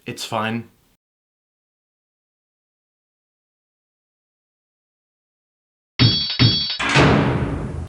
It's fine.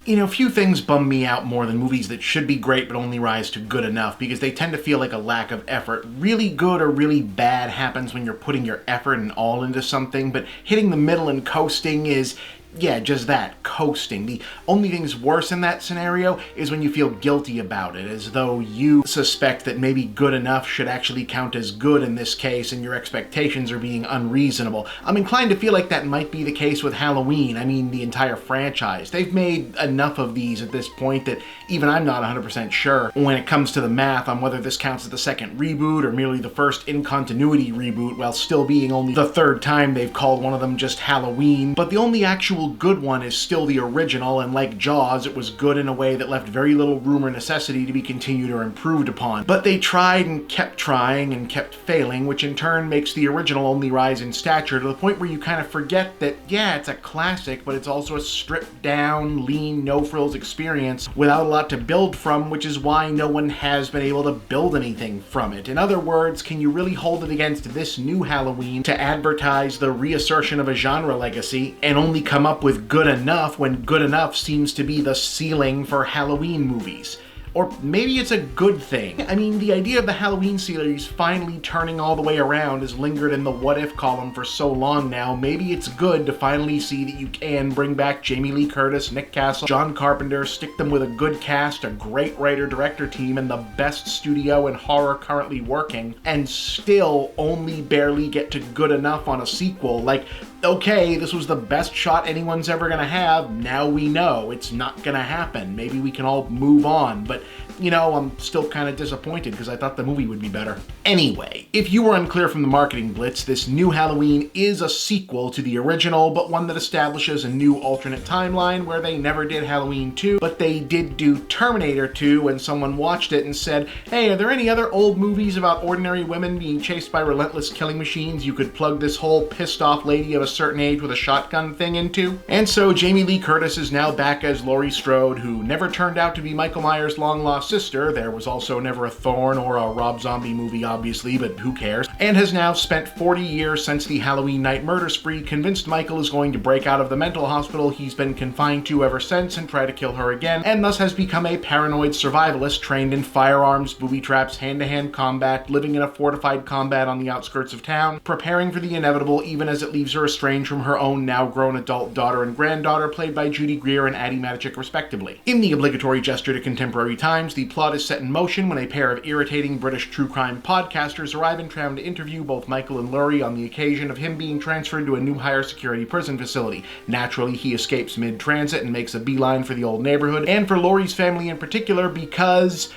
You know, few things bum me out more than movies that should be great but only rise to good enough, because they tend to feel like a lack of effort. Really good or really bad happens when you're putting your effort and all into something, but hitting the middle and coasting is, yeah, just that, coasting. The only thing's worse in that scenario is when you feel guilty about it, as though you suspect that maybe good enough should actually count as good in this case and your expectations are being unreasonable. I'm inclined to feel like that might be the case with Halloween. I mean, the entire franchise. They've made enough of these at this point that even I'm not 100% sure when it comes to the math on whether this counts as the second reboot or merely the first in-continuity reboot, while still being only the third time they've called one of them just Halloween. But the only actual good one is still the original, and like Jaws, it was good in a way that left very little room or necessity to be continued or improved upon. But they tried and kept trying and kept failing, which in turn makes the original only rise in stature to the point where you kind of forget that, yeah, it's a classic, but it's also a stripped down, lean, no-frills experience without a lot to build from, which is why no one has been able to build anything from it. In other words, can you really hold it against this new Halloween to advertise the reassertion of a genre legacy and only come up with good enough when good enough seems to be the ceiling for Halloween movies? Or maybe it's a good thing. I mean, the idea of the Halloween series finally turning all the way around has lingered in the what if column for so long now. Maybe it's good to finally see that you can bring back Jamie Lee Curtis, Nick Castle, John Carpenter, stick them with a good cast, a great writer-director team, and the best studio in horror currently working, and still only barely get to good enough on a sequel. Like, okay, this was the best shot anyone's ever gonna have, now we know it's not gonna happen. Maybe we can all move on, but you know, I'm still kind of disappointed because I thought the movie would be better. Anyway, if you were unclear from the marketing blitz, this new Halloween is a sequel to the original, but one that establishes a new alternate timeline where they never did Halloween 2, but they did do Terminator 2, and someone watched it and said, hey, are there any other old movies about ordinary women being chased by relentless killing machines you could plug this whole pissed off lady of a certain age with a shotgun thing into? And so Jamie Lee Curtis is now back as Laurie Strode, who never turned out to be Michael Myers' long-lost sister. There was also never a Thorn or a Rob Zombie movie, obviously, but who cares? And has now spent 40 years since the Halloween night murder spree convinced Michael is going to break out of the mental hospital he's been confined to ever since and try to kill her again, and thus has become a paranoid survivalist trained in firearms, booby traps, hand-to-hand combat, living in a fortified combat on the outskirts of town, preparing for the inevitable even as it leaves her estranged from her own now grown adult daughter and granddaughter, played by Judy Greer and Addie Matichik respectively. In the obligatory gesture to contemporary times, the plot is set in motion when a pair of irritating British true crime podcasters arrive in town to interview both Michael and Laurie on the occasion of him being transferred to a new higher security prison facility. Naturally, he escapes mid-transit and makes a beeline for the old neighborhood, and for Laurie's family in particular because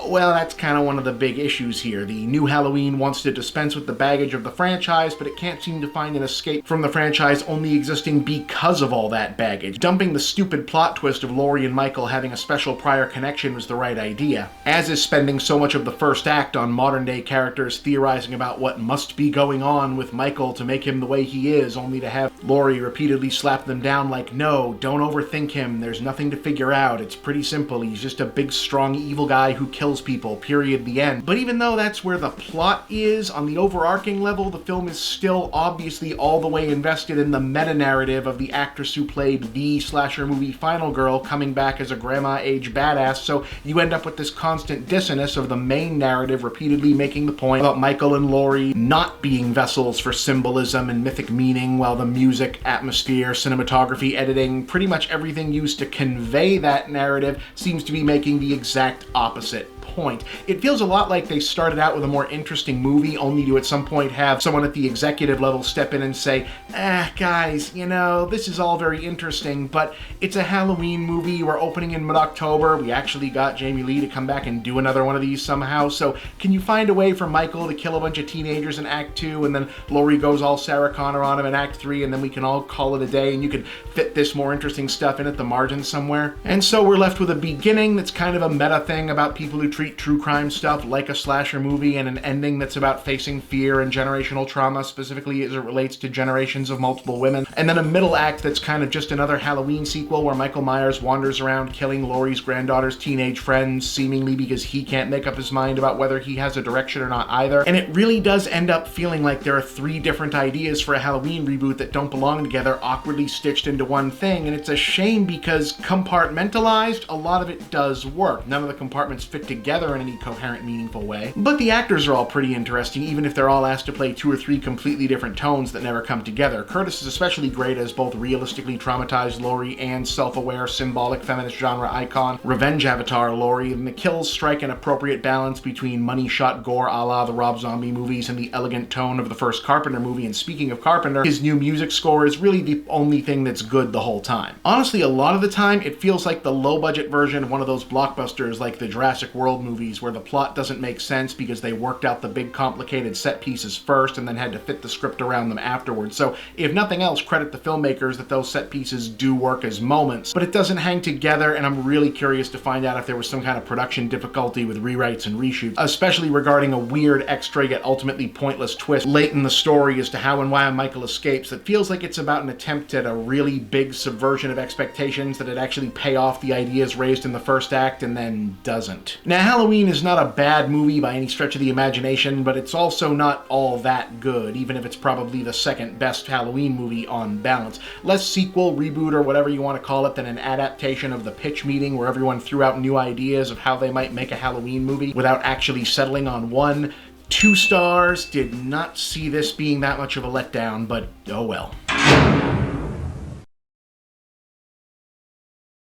well, that's kind of one of the big issues here. The new Halloween wants to dispense with the baggage of the franchise, but it can't seem to find an escape from the franchise only existing because of all that baggage. Dumping the stupid plot twist of Laurie and Michael having a special prior connection was the right idea, as is spending so much of the first act on modern-day characters theorizing about what must be going on with Michael to make him the way he is, only to have Laurie repeatedly slap them down like, no, don't overthink him, there's nothing to figure out, it's pretty simple, he's just a big, strong, evil guy who kills people, period, the end. But even though that's where the plot is, on the overarching level, the film is still obviously all the way invested in the meta-narrative of the actress who played the slasher movie Final Girl coming back as a grandma-age badass, so you end up with this constant dissonance of the main narrative repeatedly making the point about Michael and Laurie not being vessels for symbolism and mythic meaning, while the music, atmosphere, cinematography, editing, pretty much everything used to convey that narrative seems to be making the exact opposite point. It feels a lot like they started out with a more interesting movie only to at some point have someone at the executive level step in and say, guys, you know, this is all very interesting, but it's a Halloween movie, we're opening in mid-October, we actually got Jamie Lee to come back and do another one of these somehow, so can you find a way for Michael to kill a bunch of teenagers in Act 2, and then Laurie goes all Sarah Connor on him in Act 3, and then we can all call it a day, and you can fit this more interesting stuff in at the margin somewhere? And so we're left with a beginning that's kind of a meta thing about people who treat true crime stuff like a slasher movie, and an ending that's about facing fear and generational trauma, specifically as it relates to generations of multiple women. And then a middle act that's kind of just another Halloween sequel where Michael Myers wanders around killing Laurie's granddaughter's teenage friends, seemingly because he can't make up his mind about whether he has a direction or not either. And it really does end up feeling like there are 3 different ideas for a Halloween reboot that don't belong together, awkwardly stitched into one thing. And it's a shame because compartmentalized, a lot of it does work. None of the compartments fit together in any coherent, meaningful way. But the actors are all pretty interesting, even if they're all asked to play 2 or 3 completely different tones that never come together. Curtis is especially great as both realistically traumatized Laurie and self-aware, symbolic feminist genre icon, revenge avatar Laurie, and the kills strike an appropriate balance between money-shot gore a la the Rob Zombie movies and the elegant tone of the first Carpenter movie. And speaking of Carpenter, his new music score is really the only thing that's good the whole time. Honestly, a lot of the time, it feels like the low-budget version of one of those blockbusters like the Jurassic World movies where the plot doesn't make sense because they worked out the big complicated set pieces first and then had to fit the script around them afterwards. So if nothing else, credit the filmmakers that those set pieces do work as moments, but it doesn't hang together, and I'm really curious to find out if there was some kind of production difficulty with rewrites and reshoots, especially regarding a weird extra yet ultimately pointless twist late in the story as to how and why Michael escapes that feels like it's about an attempt at a really big subversion of expectations that it actually pay off the ideas raised in the first act and then doesn't. Now, Halloween is not a bad movie by any stretch of the imagination, but it's also not all that good, even if it's probably the second best Halloween movie on balance. Less sequel, reboot, or whatever you want to call it than an adaptation of the pitch meeting where everyone threw out new ideas of how they might make a Halloween movie without actually settling on one. 2 stars. Did not see this being that much of a letdown, but oh well.